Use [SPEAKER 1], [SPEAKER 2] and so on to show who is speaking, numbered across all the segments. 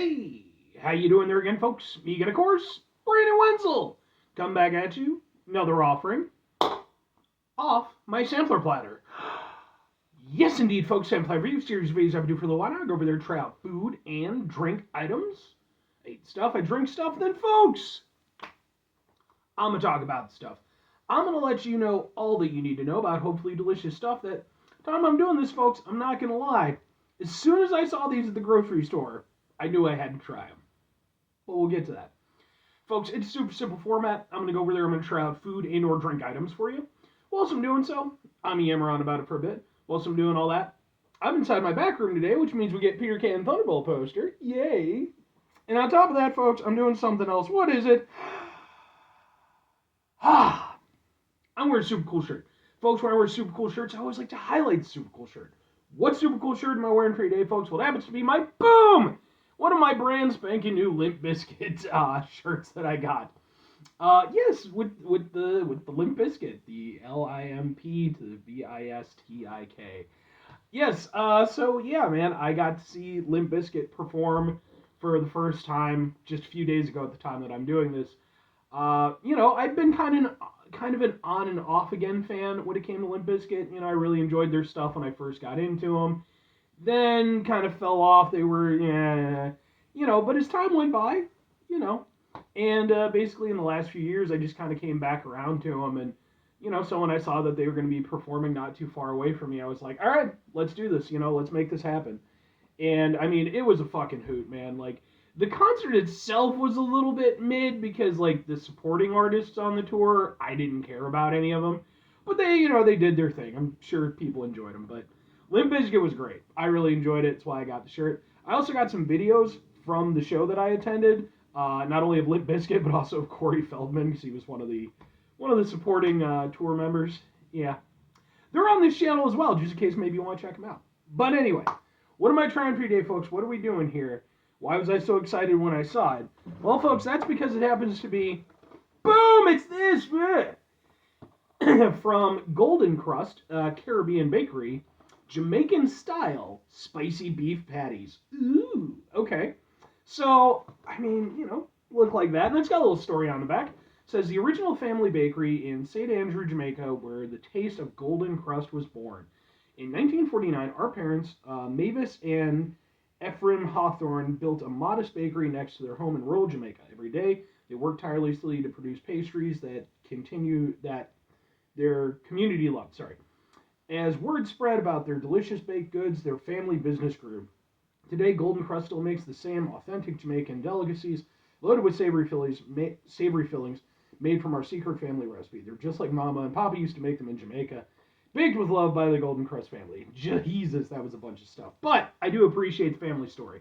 [SPEAKER 1] Hey, how you doing there again, folks? Me again, of course, Brandon Wenzel. Come back at you, another offering off my sampler platter. Yes, indeed, folks, sampler review series of videos I do for a little while. I go over there, try out food and drink items. I eat stuff, I drink stuff, then, folks, I'm gonna talk about stuff. I'm gonna let you know all that you need to know about hopefully delicious stuff. That time I'm doing this, folks, I'm not gonna lie. As soon as I saw these at the grocery store, I knew I had to try them. But we'll get to that. Folks, it's a super simple format. I'm going to go over there. I'm going to try out food and or drink items for you. Whilst I'm doing so, I'm yammer on about it for a bit. Whilst I'm doing all that, I'm inside my back room today, which means we get Peter Can Thunderbolt poster. Yay! And on top of that, folks, I'm doing something else. What is it? I'm wearing a super cool shirt. Folks, when I wear super cool shirts, I always like to highlight the super cool shirt. What super cool shirt am I wearing for today, folks? Well, it happens to be my boom! One of my brand spanking new Limp Bizkit shirts that I got. Yes, with the Limp Bizkit, the LIMP to the VISTIK. Yes, so yeah, man, I got to see Limp Bizkit perform for the first time just a few days ago at the time that I'm doing this. I'd been kind of an on and off again fan when it came to Limp Bizkit. I really enjoyed their stuff when I first got into them. Then kind of fell off. They were, but as time went by, and basically in the last few years, I just kind of came back around to them. And, so when I saw that they were going to be performing not too far away from me, I was like, all right, let's do this, let's make this happen. And, I mean, it was a fucking hoot, man. Like, the concert itself was a little bit mid because, like, the supporting artists on the tour, I didn't care about any of them. But they did their thing. I'm sure people enjoyed them. But Limp Bizkit was great. I really enjoyed it. That's why I got the shirt. I also got some videos from the show that I attended. Not only of Limp Bizkit, but also of Corey Feldman, because he was one of the supporting tour members. Yeah. They're on this channel as well, just in case maybe you want to check them out. But anyway, what am I trying for today, folks? What are we doing here? Why was I so excited when I saw it? Well, folks, that's because it happens to be, boom, it's this, from Golden Krust, Caribbean Bakery, Jamaican Style Spicy Beef Patties. Ooh, okay. So, I mean, look like that. And it's got a little story on the back. It says, the original family bakery in St. Andrew, Jamaica, where the taste of Golden Krust was born. In 1949, our parents, Mavis and Ephraim Hawthorne, built a modest bakery next to their home in rural Jamaica. Every day, they worked tirelessly to produce pastries that their community loved. As word spread about their delicious baked goods, their family business grew. Today, Golden Krust still makes the same authentic Jamaican delicacies, loaded with savory fillings made from our secret family recipe. They're just like Mama and Papa used to make them in Jamaica, baked with love by the Golden Krust family. Jesus, that was a bunch of stuff. But I do appreciate the family story.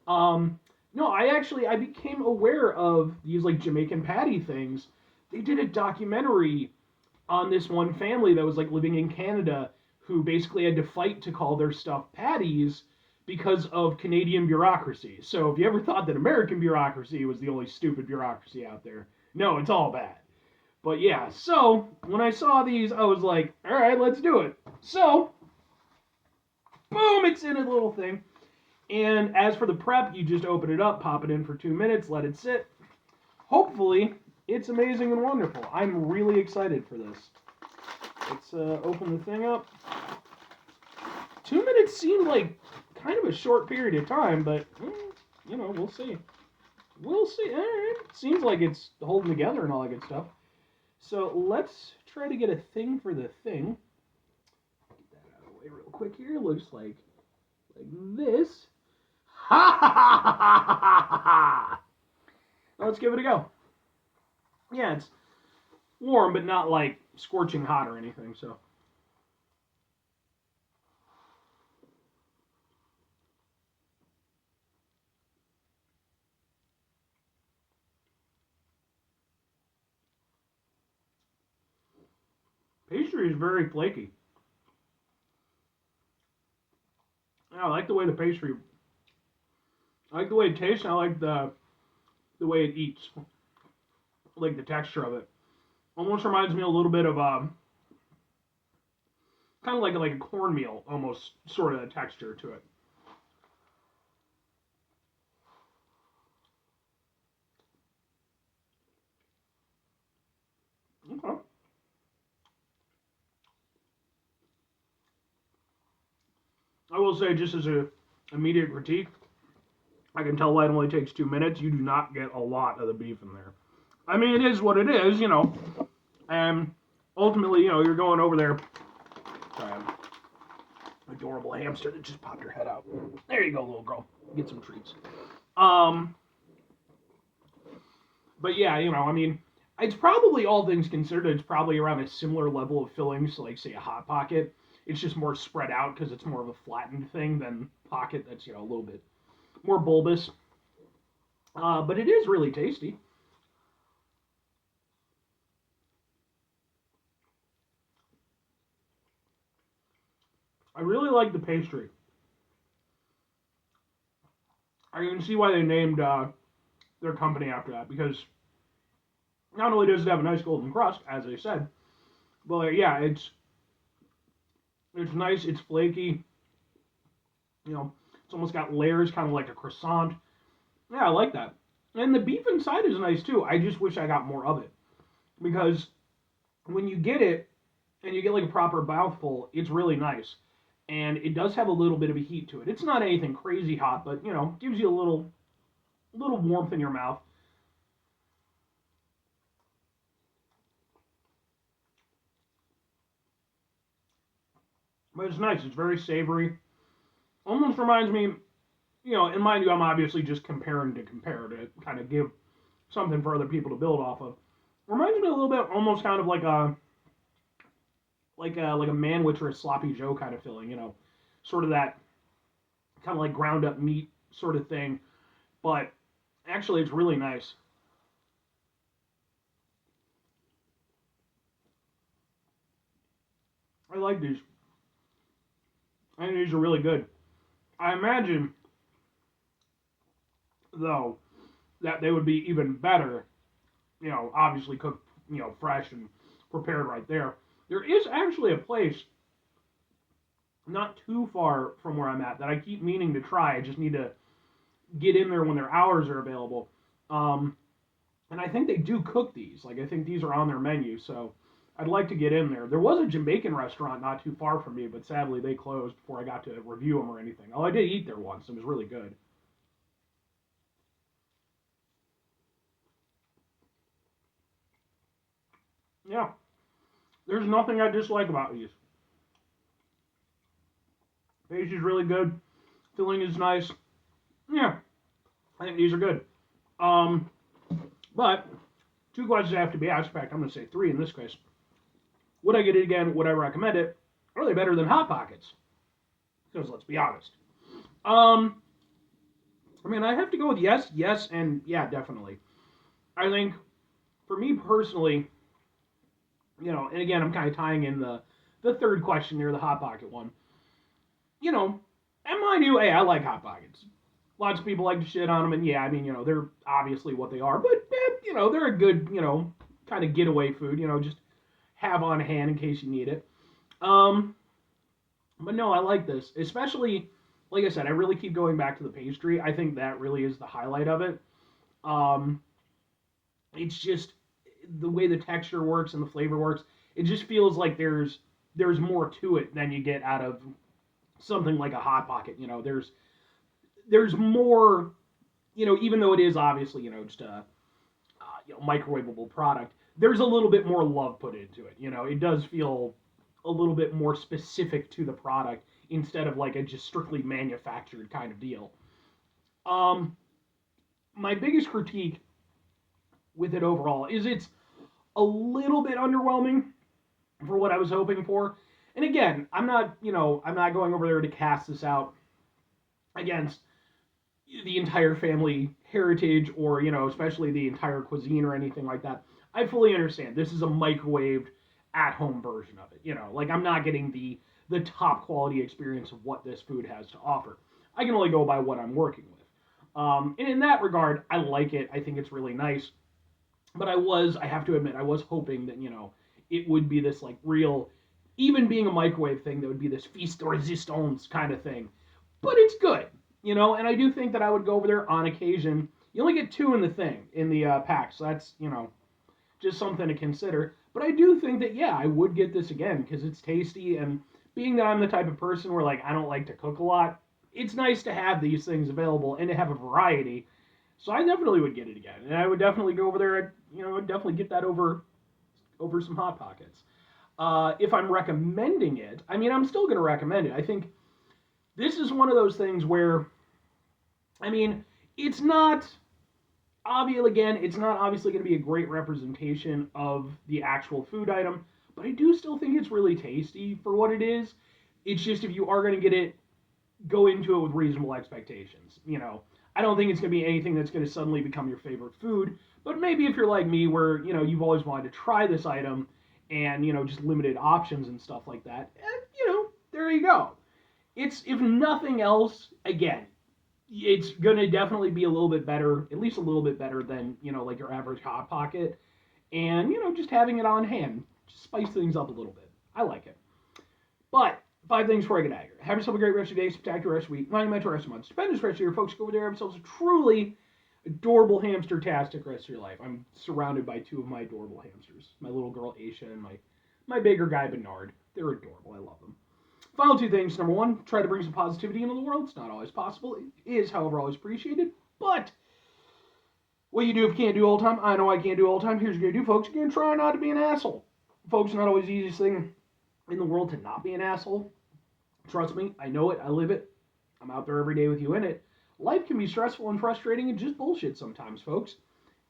[SPEAKER 1] No, I became aware of these like Jamaican patty things. They did a documentary on this one family that was like living in Canada who basically had to fight to call their stuff patties because of Canadian bureaucracy. So if you ever thought that American bureaucracy was the only stupid bureaucracy out there, no, it's all bad. But yeah, so when I saw these, I was like, all right, let's do it. So, boom, it's in a little thing. And as for the prep, you just open it up, pop it in for 2 minutes, let it sit. Hopefully, it's amazing and wonderful. I'm really excited for this. Let's open the thing up. 2 minutes seemed like kind of a short period of time, but, we'll see. We'll see. All right. Seems like it's holding together and all that good stuff. So let's try to get a thing for the thing. Get that out of the way real quick here. Looks like this. Ha ha ha ha ha ha ha! Let's give it a go. Yeah, it's warm, but not like scorching hot or anything, so. Pastry is very flaky. I like the way the pastry, I like the way it tastes, and I like the way it eats. I like the texture of it. Almost reminds me a little bit of kind of like a cornmeal, almost sort of a texture to it. I will say, just as a immediate critique, I can tell why it only takes 2 minutes. You do not get a lot of the beef in there. I mean, it is what it is, and ultimately, you're going over there. Sorry, I'm adorable hamster that just popped her head out. There you go, little girl. Get some treats. But yeah, I mean, it's probably, all things considered, it's probably around a similar level of fillings to, like, say, a Hot Pocket. It's just more spread out because it's more of a flattened thing than Pocket that's, a little bit more bulbous. But it is really tasty. I really like the pastry. I can see why they named their company after that, because not only does it have a nice golden crust, as I said, but yeah, it's nice, it's flaky. It's almost got layers, kind of like a croissant. Yeah, I like that. And the beef inside is nice too. I just wish I got more of it, because when you get it and you get like a proper mouthful, it's really nice. And it does have a little bit of a heat to it. It's not anything crazy hot, but gives you a little warmth in your mouth. But it's nice. It's very savory. Almost reminds me, and mind you, I'm obviously just comparing to compare to kind of give something for other people to build off of. Reminds me a little bit, almost kind of like a manwich or a sloppy Joe kind of feeling. Sort of that kind of like ground up meat sort of thing. But actually, it's really nice. I like these. I think these are really good. I imagine, though, that they would be even better, obviously cooked, fresh and prepared right there. There is actually a place not too far from where I'm at that I keep meaning to try. I just need to get in there when their hours are available. And I think they do cook these. Like, I think these are on their menu, so I'd like to get in there. There was a Jamaican restaurant not too far from me, but sadly they closed before I got to review them or anything. Oh, I did eat there once. It was really good. Yeah, there's nothing I dislike about these. Pastry's really good. Filling is nice. Yeah, I think these are good. Um, but two questions have to be asked. In fact, I'm going to say three in this case. Would I get it again? Would I recommend it? Are they better than Hot Pockets? Because let's be honest. Um, I mean, I have to go with yes, yes, and yeah, definitely. I think for me personally, and again, I'm kind of tying in the third question here, the Hot Pocket one. And mind you, hey, I like Hot Pockets. Lots of people like to shit on them, and yeah, I mean, they're obviously what they are, but they're a good, kind of getaway food. Just have on hand in case you need it. Um, but no, I like this, especially like I said, I really keep going back to the pastry. I think that really is the highlight of it. Um, it's just the way the texture works and the flavor works. It just feels like there's more to it than you get out of something like a Hot Pocket. There's more. Even though it is obviously just a microwavable product, there's a little bit more love put into it. It does feel a little bit more specific to the product instead of like a just strictly manufactured kind of deal. Um, my biggest critique with it overall is it's a little bit underwhelming for what I was hoping for. And again, I'm not going over there to cast this out against the entire family heritage or, especially the entire cuisine or anything like that. I fully understand. This is a microwaved at home version of it. Like I'm not getting the top quality experience of what this food has to offer. I can only go by what I'm working with. And in that regard, I like it. I think it's really nice. But I have to admit, I was hoping that, it would be this like real, even being a microwave thing, that would be this feast de resistance kind of thing. But it's good, and I do think that I would go over there on occasion. You only get two in the thing, in the pack, so that's, just something to consider. But I do think that, yeah, I would get this again because it's tasty, and being that I'm the type of person where like I don't like to cook a lot, it's nice to have these things available and to have a variety. So I definitely would get it again, and I would definitely go over there. I'd definitely get that over some hot pockets. If I'm recommending it, I mean, I'm still going to recommend it. I think this is one of those things where, I mean, it's not obvious. Again, it's not obviously going to be a great representation of the actual food item, but I do still think it's really tasty for what it is. It's just if you are going to get it, go into it with reasonable expectations. I don't think it's going to be anything that's going to suddenly become your favorite food, but maybe if you're like me, where you've always wanted to try this item, and just limited options and stuff like that, there you go. It's, if nothing else, again, it's going to definitely be a little bit better, at least a little bit better than like your average hot pocket, and just having it on hand, just spice things up a little bit. I like it. But 5 things before I get out of here. Have yourself a great rest of your day, spectacular rest of your week, monumental rest of your month, stupendous rest of your folks. Go over there, have yourselves a truly adorable hamster-tastic rest of your life. I'm surrounded by 2 of my adorable hamsters, my little girl Aisha and my bigger guy Bernard. They're adorable. I love them. Final 2 things. Number 1, try to bring some positivity into the world. It's not always possible. It is, however, always appreciated. But what you do if you can't do all the time, I know I can't do all the time. Here's what you're going to do, folks. You're going to try not to be an asshole. Folks, not always the easiest thing in the world to not be an asshole. Trust me, I know it. I live it. I'm out there every day with you in it. Life can be stressful and frustrating and just bullshit sometimes, folks.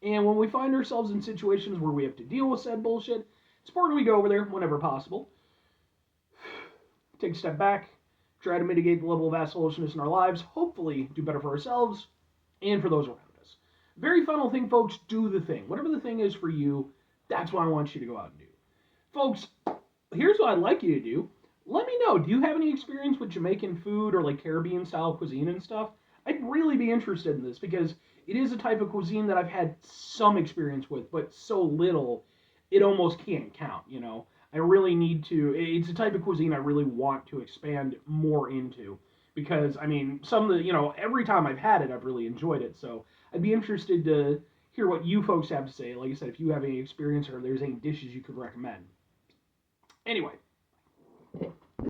[SPEAKER 1] And when we find ourselves in situations where we have to deal with said bullshit, it's important we go over there whenever possible. Take a step back, try to mitigate the level of assholishness in our lives, hopefully do better for ourselves and for those around us. Very final thing, folks, do the thing. Whatever the thing is for you, that's what I want you to go out and do. Folks, here's what I'd like you to do. Let me know, do you have any experience with Jamaican food or like Caribbean style cuisine and stuff? I'd really be interested in this because it is a type of cuisine that I've had some experience with, but so little, it almost can't count, I really need to, it's a type of cuisine I really want to expand more into because, I mean, some of the, every time I've had it, I've really enjoyed it. So I'd be interested to hear what you folks have to say. Like I said, if you have any experience or if there's any dishes you could recommend. Anyway,